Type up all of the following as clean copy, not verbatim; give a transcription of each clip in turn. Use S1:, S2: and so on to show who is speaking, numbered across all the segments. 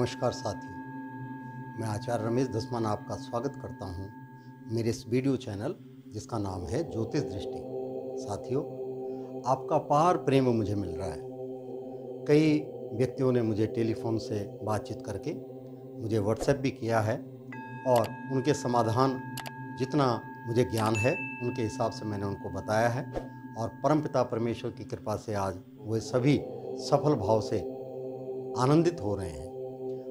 S1: नमस्कार साथियों, मैं आचार्य रमेश दसमान आपका स्वागत करता हूं मेरे इस वीडियो चैनल जिसका नाम है ज्योतिष दृष्टि। साथियों, आपका अपार प्रेम मुझे मिल रहा है। कई व्यक्तियों ने मुझे टेलीफोन से बातचीत करके मुझे व्हाट्सएप भी किया है और उनके समाधान जितना मुझे ज्ञान है उनके हिसाब से मैंने उनको बताया है और परमपिता परमेश्वर की कृपा से आज वे सभी सफल भाव से आनंदित हो रहे हैं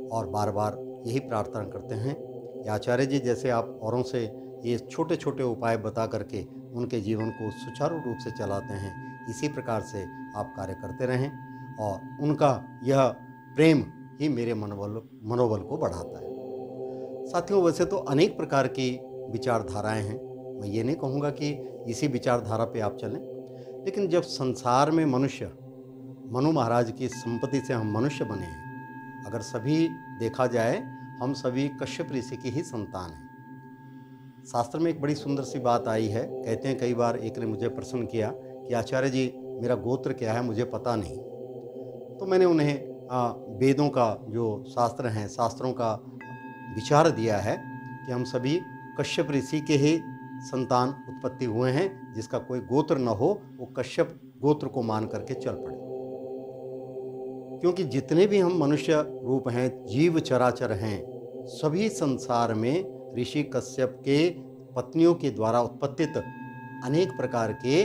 S1: और बार बार यही प्रार्थना करते हैं कि आचार्य जी, जैसे आप औरों से ये छोटे छोटे उपाय बता करके उनके जीवन को सुचारू रूप से चलाते हैं, इसी प्रकार से आप कार्य करते रहें और उनका यह प्रेम ही मेरे मनोबल को बढ़ाता है। साथियों, वैसे तो अनेक प्रकार की विचारधाराएं हैं, मैं ये नहीं कहूँगा कि इसी विचारधारा पे आप चलें, लेकिन जब संसार में मनु महाराज की संपत्ति से हम मनुष्य बने हैं, अगर सभी देखा जाए हम सभी कश्यप ऋषि की ही संतान हैं। शास्त्र में एक बड़ी सुंदर सी बात आई है, कहते हैं कई बार एक ने मुझे प्रश्न किया कि आचार्य जी, मेरा गोत्र क्या है, मुझे पता नहीं। तो मैंने उन्हें वेदों का जो शास्त्र हैं, शास्त्रों का विचार दिया है कि हम सभी कश्यप ऋषि के ही संतान उत्पत्ति हुए हैं। जिसका कोई गोत्र न हो वो कश्यप गोत्र को मान करके चल पड़े, क्योंकि जितने भी हम मनुष्य रूप हैं, जीव चराचर हैं, सभी संसार में ऋषि कश्यप के पत्नियों के द्वारा उत्पत्तित अनेक प्रकार के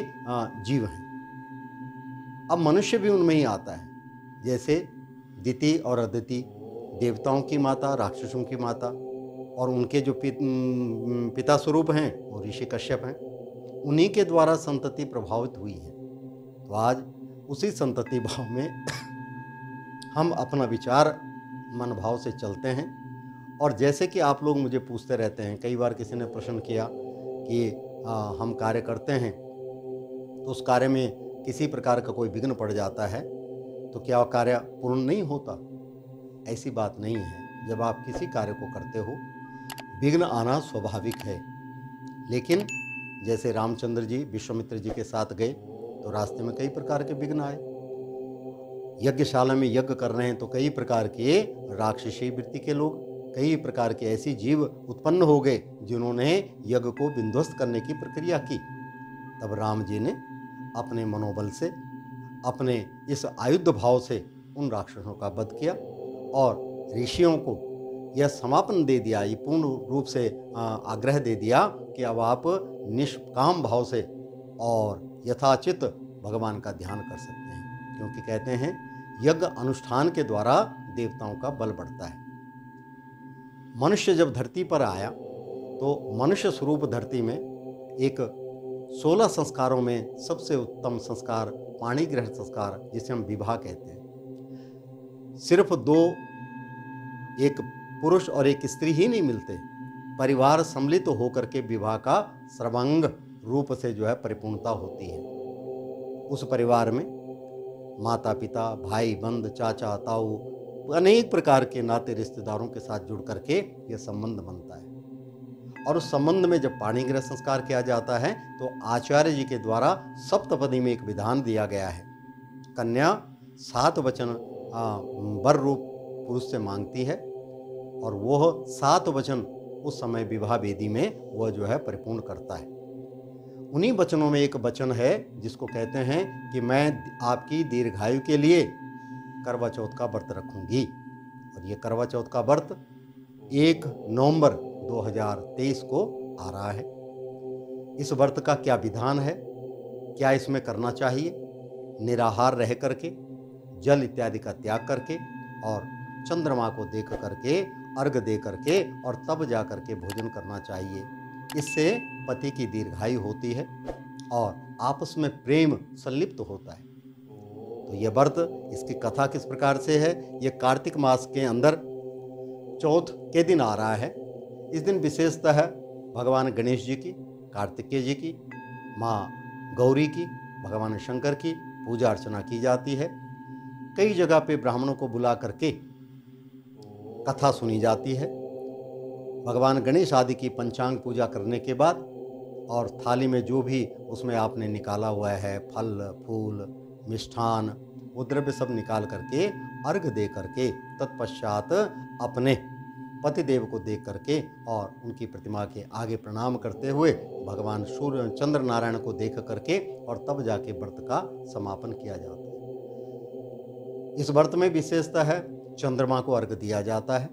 S1: जीव हैं। अब मनुष्य भी उनमें ही आता है, जैसे दिति और अदिति देवताओं की माता, राक्षसों की माता, और उनके जो पिता स्वरूप हैं वो ऋषि कश्यप हैं। उन्हीं के द्वारा संतति प्रभावित हुई है। तो आज उसी संतति भाव में हम अपना विचार मन भाव से चलते हैं। और जैसे कि आप लोग मुझे पूछते रहते हैं, कई बार किसी ने प्रश्न किया कि हम कार्य करते हैं तो उस कार्य में किसी प्रकार का कोई विघ्न पड़ जाता है तो क्या कार्य पूर्ण नहीं होता? ऐसी बात नहीं है। जब आप किसी कार्य को करते हो विघ्न आना स्वाभाविक है, लेकिन जैसे रामचंद्र जी विश्वामित्र जी के साथ गए तो रास्ते में कई प्रकार के विघ्न आए। यज्ञशाला में यज्ञ कर रहे हैं तो कई प्रकार के राक्षसी वृत्ति के लोग, कई प्रकार के ऐसी जीव उत्पन्न हो गए जिन्होंने यज्ञ को विध्वस्त करने की प्रक्रिया की। तब राम जी ने अपने मनोबल से, अपने इस आयुध भाव से उन राक्षसों का वध किया और ऋषियों को यह समापन दे दिया, ये पूर्ण रूप से आग्रह दे दिया कि अब आप निष्काम भाव से और यथाचित भगवान का ध्यान कर सकते हैं, क्योंकि कहते हैं यज्ञ अनुष्ठान के द्वारा देवताओं का बल बढ़ता है। मनुष्य जब धरती पर आया तो मनुष्य स्वरूप धरती में एक 16 संस्कारों में सबसे उत्तम संस्कार पाणिग्रह संस्कार, जिसे हम विवाह कहते हैं। सिर्फ दो, एक पुरुष और एक स्त्री ही नहीं मिलते, परिवार सम्मिलित होकर के विवाह का सर्वांग रूप से जो है परिपूर्णता होती है। उस परिवार में माता पिता, भाई बंद, चाचा ताऊ, अनेक प्रकार के नाते रिश्तेदारों के साथ जुड़ करके यह संबंध बनता है। और उस संबंध में जब पाणिग्रह संस्कार किया जाता है तो आचार्य जी के द्वारा सप्तपदी में एक विधान दिया गया है। कन्या 7 वचन वर रूप पुरुष से मांगती है और वह 7 वचन उस समय विवाह वेदी में वह जो है परिपूर्ण करता है। उन्हीं वचनों में एक वचन है जिसको कहते हैं कि मैं आपकी दीर्घायु के लिए करवा चौथ का व्रत रखूंगी। और ये करवा चौथ का व्रत 1 नवंबर 2023 को आ रहा है। इस व्रत का क्या विधान है, क्या इसमें करना चाहिए? निराहार रह करके, जल इत्यादि का त्याग करके और चंद्रमा को देख करके, अर्घ दे करके और तब जा करके भोजन करना चाहिए। इससे पति की दीर्घायु होती है और आपस में प्रेम संलिप्त होता है। तो यह व्रत, इसकी कथा किस प्रकार से है, यह कार्तिक मास के अंदर चौथ के दिन आ रहा है। इस दिन विशेषतः भगवान गणेश जी की, कार्तिकेय जी की, माँ गौरी की, भगवान शंकर की पूजा अर्चना की जाती है। कई जगह पे ब्राह्मणों को बुला करके कथा सुनी जाती है। भगवान गणेश आदि की पंचांग पूजा करने के बाद और थाली में जो भी उसमें आपने निकाला हुआ है, फल फूल मिष्ठान, वो द्रव्य सब निकाल करके अर्घ दे करके तत्पश्चात अपने पतिदेव को देख करके और उनकी प्रतिमा के आगे प्रणाम करते हुए भगवान सूर्य चंद्र नारायण को देख करके और तब जाके व्रत का समापन किया जाता है। इस व्रत में विशेषता है चंद्रमा को अर्घ दिया जाता है,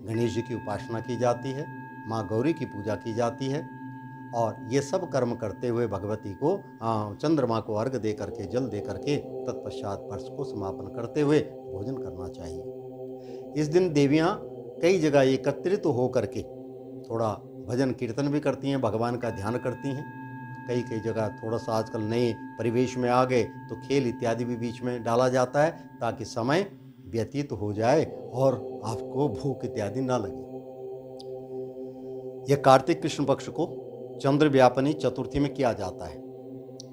S1: गणेश जी की उपासना की जाती है, माँ गौरी की पूजा की जाती है और ये सब कर्म करते हुए भगवती को चंद्रमा को अर्घ दे करके जल दे करके तत्पश्चात वर्ष को समापन करते हुए भोजन करना चाहिए। इस दिन देवियाँ कई जगह एकत्रित हो करके थोड़ा भजन कीर्तन भी करती हैं, भगवान का ध्यान करती हैं। कई जगह थोड़ा सा आजकल नए परिवेश में आ गए तो खेल इत्यादि भी बीच में डाला जाता है ताकि समय व्यतीत हो जाए और आपको भूख इत्यादि ना लगे। यह कार्तिक कृष्ण पक्ष को चंद्र व्यापनी चतुर्थी में किया जाता है।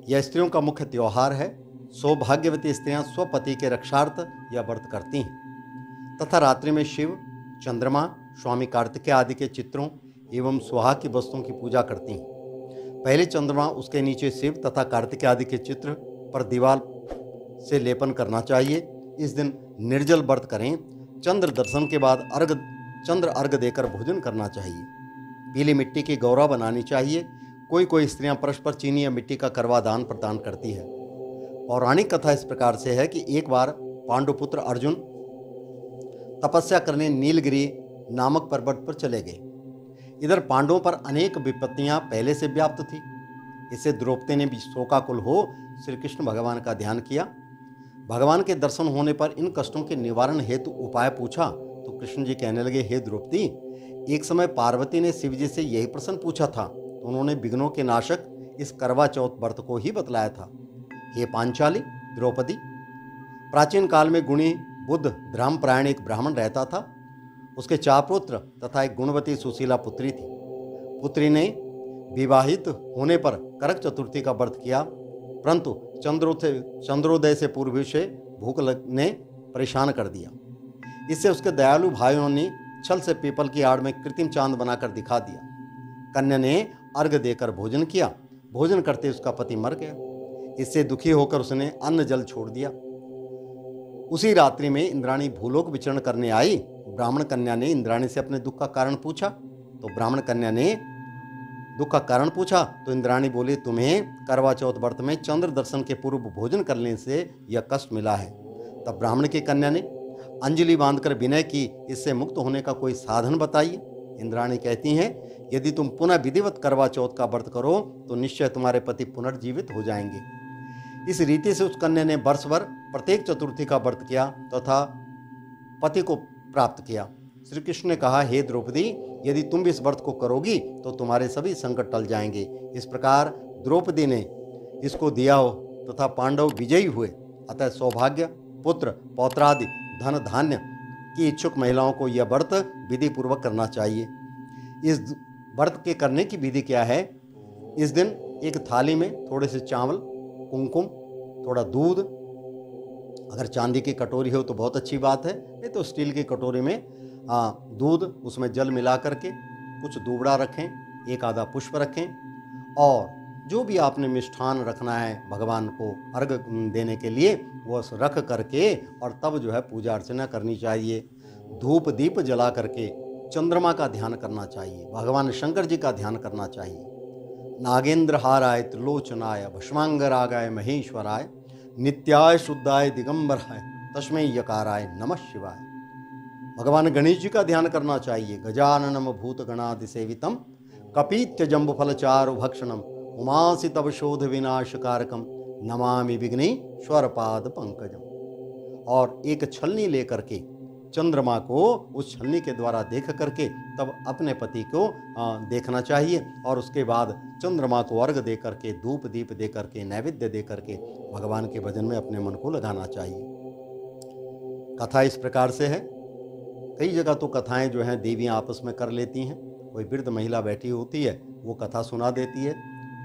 S1: यह स्त्रियों का मुख्य त्योहार है। सौभाग्यवती स्त्रियां स्वपति के रक्षार्थ यह व्रत करती हैं तथा रात्रि में शिव, चंद्रमा, स्वामी कार्तिकेय आदि के चित्रों एवं सुहाग की वस्तुओं की पूजा करती हैं। पहले चंद्रमा, उसके नीचे शिव तथा कार्तिकेय आदि के चित्र पर दीवार से लेपन करना चाहिए। इस दिन निर्जल व्रत करें। चंद्र दर्शन के बाद चंद्र अर्घ देकर भोजन करना चाहिए। पीली मिट्टी की गौरा बनानी चाहिए। कोई स्त्रियां परस्पर चीनी या मिट्टी का करवा दान प्रदान करती है। पौराणिक कथा इस प्रकार से है कि एक बार पांडुपुत्र अर्जुन तपस्या करने नीलगिरी नामक पर्वत पर चले गए। इधर पांडवों पर अनेक विपत्तियां पहले से व्याप्त थी। इससे द्रौपदी ने भी शोकाकुल हो श्री कृष्ण भगवान का ध्यान किया। भगवान के दर्शन होने पर इन कष्टों के निवारण हेतु उपाय पूछा तो कृष्ण जी कहने लगे, हे द्रौपदी, एक समय पार्वती ने शिव जी से यही प्रश्न पूछा था तो उन्होंने विघ्नों के नाशक इस करवा चौथ व्रत को ही बतलाया था। हे पांचाली, द्रौपदी, प्राचीन काल में गुणी बुद्ध धर्मपरायण एक ब्राह्मण रहता था। उसके 4 पुत्र तथा एक गुणवती सुशीला पुत्री थी। पुत्री ने विवाहित होने पर करक चतुर्थी का व्रत किया, परंतु चंद्रोदय से पूर्व से भूख ने परेशान कर दिया। इससे उसके दयालु भाइयों ने छल से पीपल की आड़ में कृत्रिम चांद बनाकर दिखा दिया। कन्या ने अर्घ देकर भोजन किया। भोजन करते उसका पति मर गया। इससे दुखी होकर उसने अन्न जल छोड़ दिया। उसी रात्रि में इंद्राणी भूलोक विचरण करने आई। ब्राह्मण कन्या ने इंद्राणी से अपने दुख का कारण पूछा तो इंद्राणी बोली, तुम्हें करवा चौथ व्रत में चंद्र दर्शन के पूर्व भोजन करने से यह कष्ट मिला है। तब ब्राह्मण की कन्या ने अंजलि बांधकर विनय की, इससे मुक्त होने का कोई साधन बताइए। इंद्राणी कहती हैं, यदि तुम पुनः विधिवत करवा चौथ का व्रत करो तो निश्चय तुम्हारे पति पुनर्जीवित हो जाएंगे। इस रीति से उस कन्या ने वर्ष भर प्रत्येक चतुर्थी का व्रत किया तथा पति को प्राप्त किया। श्री कृष्ण ने कहा, हे द्रौपदी, यदि तुम भी इस व्रत को करोगी तो तुम्हारे सभी संकट टल जाएंगे। इस प्रकार द्रौपदी ने इसको दिया हो तथा पांडव विजयी हुए। अतः सौभाग्य, पुत्र, पौत्रादि, धन धान्य की इच्छुक महिलाओं को यह व्रत विधि पूर्वक करना चाहिए। इस व्रत के करने की विधि क्या है? इस दिन एक थाली में थोड़े से चावल, कुमकुम, थोड़ा दूध, अगर चांदी की कटोरी हो तो बहुत अच्छी बात है, नहीं तो स्टील की कटोरी में दूध, उसमें जल मिला करके कुछ दूबड़ा रखें, एक आधा पुष्प रखें और जो भी आपने मिष्ठान रखना है भगवान को अर्घ देने के लिए वो रख करके और तब जो है पूजा अर्चना करनी चाहिए। धूप दीप जला करके चंद्रमा का ध्यान करना चाहिए, भगवान शंकर जी का ध्यान करना चाहिए। नागेंद्र हाराय त्रिलोचनाय भस्मांगरागाय महेश्वराय नित्याय शुद्धाय दिगंबराय तस्मै यकाराय नमः शिवाय। भगवान गणेश जी का ध्यान करना चाहिए। गजाननम भूतगणादि सेवितम कपीत्य जम्बुफल चारु भक्षणम उमासी तव शोध विनाशकारकम नमामि विघ्नेश्वर पाद पंकजम। और एक छलनी लेकर के चंद्रमा को उस छलनी के द्वारा देख करके तब अपने पति को देखना चाहिए और उसके बाद चंद्रमा को अर्घ दे करके, धूप दीप दे करके, नैवेद्य दे करके भगवान के भजन में अपने मन को लगाना चाहिए। कथा इस प्रकार से है। कई जगह तो कथाएं जो हैं देवियां आपस में कर लेती हैं। कोई वृद्ध महिला बैठी होती है, वो कथा सुना देती है।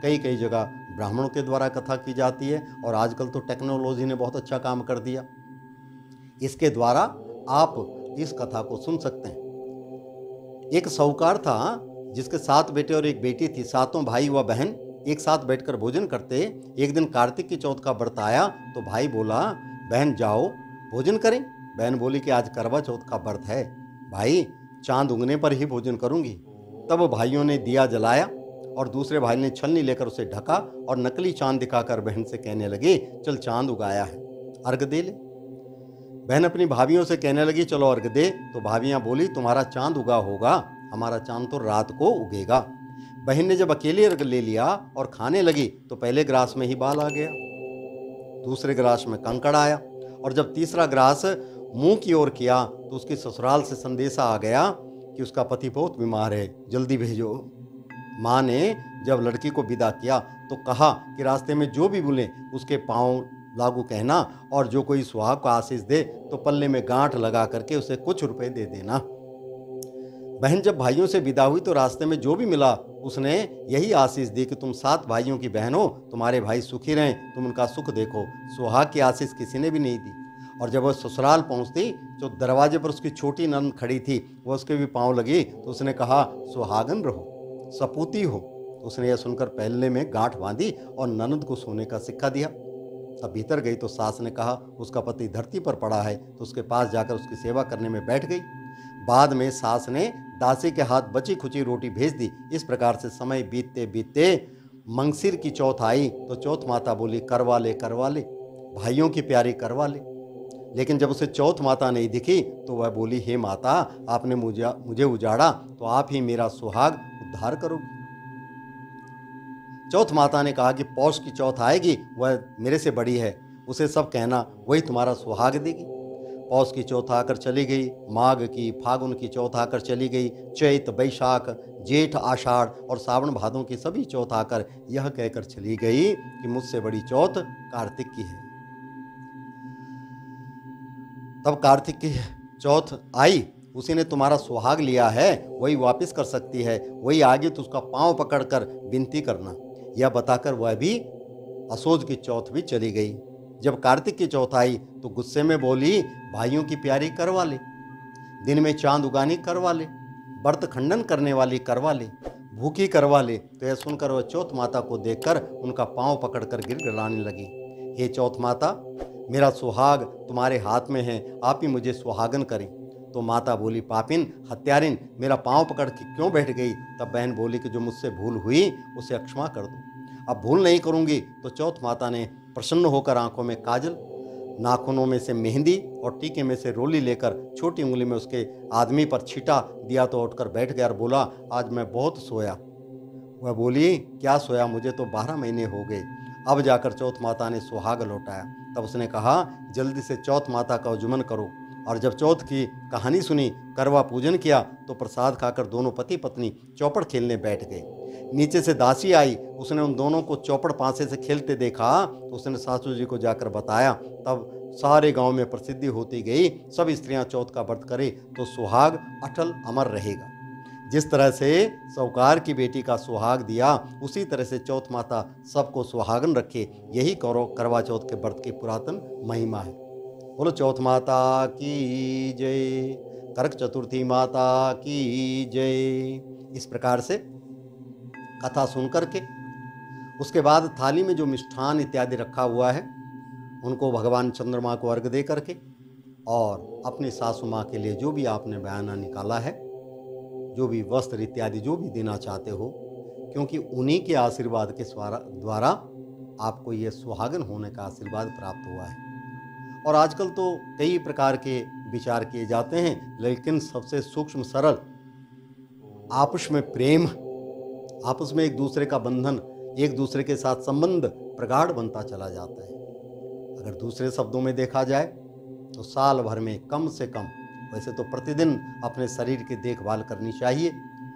S1: कई जगह ब्राह्मणों के द्वारा कथा की जाती है और आजकल तो टेक्नोलॉजी ने बहुत अच्छा काम कर दिया। इसके द्वारा आप इस कथा को सुन सकते हैं। एक साहूकार था जिसके 7 बेटे और एक बेटी थी। 7 भाई व बहन एक साथ बैठकर भोजन करते। एक दिन कार्तिक की चौथ का व्रत आया तो भाई बोला, बहन जाओ भोजन करें। बहन बोली कि आज करवा चौथ का व्रत है भाई, चांद उगने पर ही भोजन करूंगी। तब भाइयों ने दिया जलाया और दूसरे भाई ने छलनी लेकर उसे ढका और नकली चांद दिखाकर बहन से कहने लगे, चल चांद उगाया है, अर्घ दे ले। बहन अपनी भाभियों से कहने लगी, चलो अर्घ दे। तो भाभियां बोली, तुम्हारा चांद उगा होगा, हमारा चांद तो रात को उगेगा। बहन ने जब अकेले अर्घ ले लिया और खाने लगी तो पहले ग्रास में ही बाल आ गया, दूसरे ग्रास में कंकड़ आया, और जब तीसरा ग्रास मुंह की ओर किया तो उसकी ससुराल से संदेशा आ गया कि उसका पति बहुत बीमार है, जल्दी भेजो। माँ ने जब लड़की को विदा किया तो कहा कि रास्ते में जो भी बोले उसके पाँव लागू कहना, और जो कोई सुहाग को आशीष दे तो पल्ले में गांठ लगा करके उसे कुछ रुपए दे देना। बहन जब भाइयों से विदा हुई तो रास्ते में जो भी मिला उसने यही आशीष दी कि तुम 7 भाइयों की बहन हो, तुम्हारे भाई सुखी रहें, तुम उनका सुख देखो। सुहाग की आशीष किसी ने भी नहीं दी। और जब वह ससुराल पहुंचती तो दरवाजे पर उसकी छोटी नंद खड़ी थी, वह उसके भी पाँव लगी तो उसने कहा, सुहागन रहो, सपूती हो। तो उसने यह सुनकर पहले में गांठ बांधी और ननद को सोने का सिक्का दिया। तब भीतर गई तो सास ने कहा, उसका पति धरती पर पड़ा है, तो उसके पास जाकर उसकी सेवा करने में बैठ गई। बाद में सास ने दासी के हाथ बची खुची रोटी भेज दी। इस प्रकार से समय बीतते बीतते मंगसिर की चौथ आई तो चौथ माता बोली, करवा ले करवा ले, भाइयों की प्यारी करवा ले। लेकिन जब उसे चौथ माता नहीं दिखी तो वह बोली, हे माता, आपने मुझे उजाड़ा तो आप ही मेरा सुहाग उद्धार करोगी। चौथ माता ने कहा कि पौष की चौथ आएगी, वह मेरे से बड़ी है, उसे सब कहना, वही तुम्हारा सुहाग देगी। पौष की चौथ आकर चली गई, माघ की, फागुन की चौथ आकर चली गई, चैत, बैशाख, जेठ, आषाढ़ और सावन भादों की सभी चौथ आकर यह कहकर चली गई कि मुझसे बड़ी चौथ कार्तिक की है। तब कार्तिक की चौथ आई, उसी ने तुम्हारा सुहाग लिया है, वही वापस कर सकती है, वही आगे तो उसका पांव पकड़कर विनती करना। यह बताकर वह भी असोज की चौथ भी चली गई। जब कार्तिक की चौथ आई तो गुस्से में बोली, भाइयों की प्यारी करवा ले, दिन में चांद उगानी करवा ले, व्रत खंडन करने वाली करवा ले, भूखी करवा ले। तो यह सुनकर वह चौथ माता को देखकर उनका पांव पकड़कर गिड़गिड़ाने लगी, हे चौथ माता, मेरा सुहाग तुम्हारे हाथ में है, आप ही मुझे सुहागन करें। तो माता बोली, पापिन, हत्यारिन, मेरा पांव पकड़ के क्यों बैठ गई। तब बहन बोली कि जो मुझसे भूल हुई उसे क्षमा कर दो, अब भूल नहीं करूंगी। तो चौथ माता ने प्रसन्न होकर आंखों में काजल, नाखूनों में से मेहंदी और टीके में से रोली लेकर छोटी उंगली में उसके आदमी पर छीटा दिया तो उठकर बैठ गया और बोला, आज मैं बहुत सोया। वह बोली, क्या सोया, मुझे तो 12 महीने हो गए। अब जाकर चौथ माता ने सुहाग लौटाया। तब उसने कहा, जल्दी से चौथ माता का जुमन करो। और जब चौथ की कहानी सुनी, करवा पूजन किया तो प्रसाद खाकर दोनों पति पत्नी चौपड़ खेलने बैठ गए। नीचे से दासी आई, उसने उन दोनों को चौपड़ पासे से खेलते देखा तो उसने सासू जी को जाकर बताया। तब सारे गांव में प्रसिद्धि होती गई, सब स्त्रियां चौथ का व्रत करें तो सुहाग अटल अमर रहेगा। जिस तरह से साहूकार की बेटी का सुहाग दिया, उसी तरह से चौथ माता सबको सुहागन रखे, यही करवा चौथ के व्रत की पुरातन महिमा है। बोलो चौथ माता की जय, करक चतुर्थी माता की जय। इस प्रकार से कथा सुन करके उसके बाद थाली में जो मिष्ठान इत्यादि रखा हुआ है उनको भगवान चंद्रमा को अर्घ दे करके, और अपनी सासू माँ के लिए जो भी आपने बयाना निकाला है, जो भी वस्त्र इत्यादि जो भी देना चाहते हो, क्योंकि उन्हीं के आशीर्वाद के द्वारा आपको ये सुहागन होने का आशीर्वाद प्राप्त हुआ है। और आजकल तो कई प्रकार के विचार किए जाते हैं, लेकिन सबसे सूक्ष्म सरल आपस में प्रेम, आपस में एक दूसरे का बंधन, एक दूसरे के साथ संबंध प्रगाढ़ बनता चला जाता है। अगर दूसरे शब्दों में देखा जाए तो साल भर में कम से कम, वैसे तो प्रतिदिन अपने शरीर की देखभाल करनी चाहिए,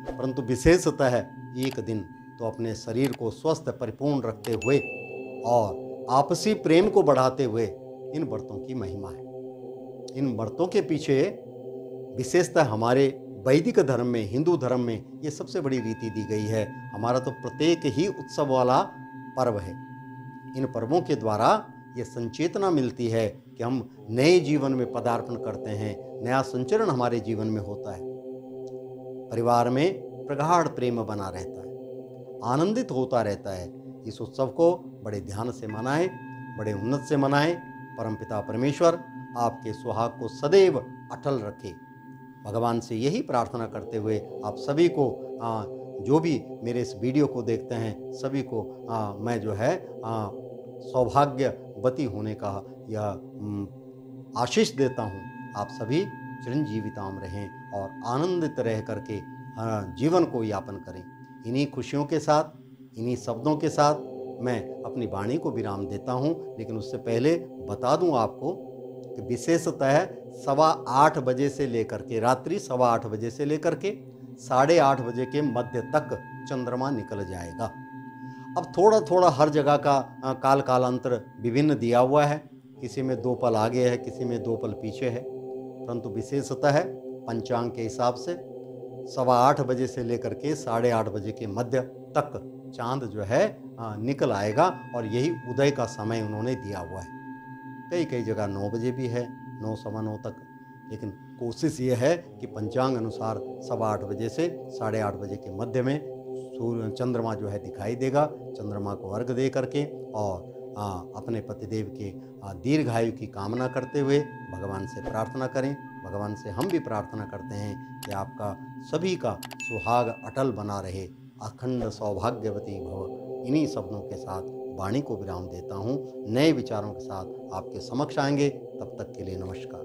S1: परंतु विशेषतः एक दिन तो अपने शरीर को स्वस्थ परिपूर्ण रखते हुए और आपसी प्रेम को बढ़ाते हुए इन व्रतों की महिमा है। इन व्रतों के पीछे विशेषतः हमारे वैदिक धर्म में, हिंदू धर्म में ये सबसे बड़ी रीति दी गई है। हमारा तो प्रत्येक ही उत्सव वाला पर्व है। इन पर्वों के द्वारा ये संचेतना मिलती है कि हम नए जीवन में पदार्पण करते हैं, नया संचरण हमारे जीवन में होता है, परिवार में प्रगाढ़ प्रेम बना रहता है, आनंदित होता रहता है। इस उत्सव को बड़े ध्यान से मनाएं, बड़े उन्नत से मनाएं। परमपिता परमेश्वर आपके सुहाग को सदैव अटल रखे। भगवान से यही प्रार्थना करते हुए आप सभी को जो भी मेरे इस वीडियो को देखते हैं सभी को मैं जो है सौभाग्यवती होने का यह आशीष देता हूँ। आप सभी चिरंजीविताम रहें और आनंदित रह करके जीवन को यापन करें। इन्हीं खुशियों के साथ, इन्हीं शब्दों के साथ मैं अपनी वाणी को विराम देता हूँ। लेकिन उससे पहले बता दूँ आपको कि विशेषतः 8:15 बजे से लेकर के रात्रि 8:15 बजे से लेकर के 8:30 बजे के मध्य तक चंद्रमा निकल जाएगा। अब थोड़ा थोड़ा हर जगह का काल कालांतर विभिन्न दिया हुआ है, किसी में 2 पल आगे है, किसी में 2 पल पीछे है, परंतु विशेषतः पंचांग के हिसाब से 8:15 बजे से लेकर के 8:30 बजे के मध्य तक चांद जो है निकल आएगा और यही उदय का समय उन्होंने दिया हुआ है। कई कई जगह 9 बजे भी है, 9 सवा 9 तक, लेकिन कोशिश ये है कि पंचांग अनुसार 8:15 बजे से 8:30 बजे के मध्य में सूर्य चंद्रमा जो है दिखाई देगा। चंद्रमा को अर्घ दे करके और अपने पतिदेव के दीर्घायु की कामना करते हुए भगवान से प्रार्थना करें। भगवान से हम भी प्रार्थना करते हैं कि आपका सभी का सुहाग अटल बना रहे, अखंड सौभाग्यवती भव। इन्हीं शब्दों के साथ वाणी को विराम देता हूँ। नए विचारों के साथ आपके समक्ष आएंगे, तब तक के लिए नमस्कार।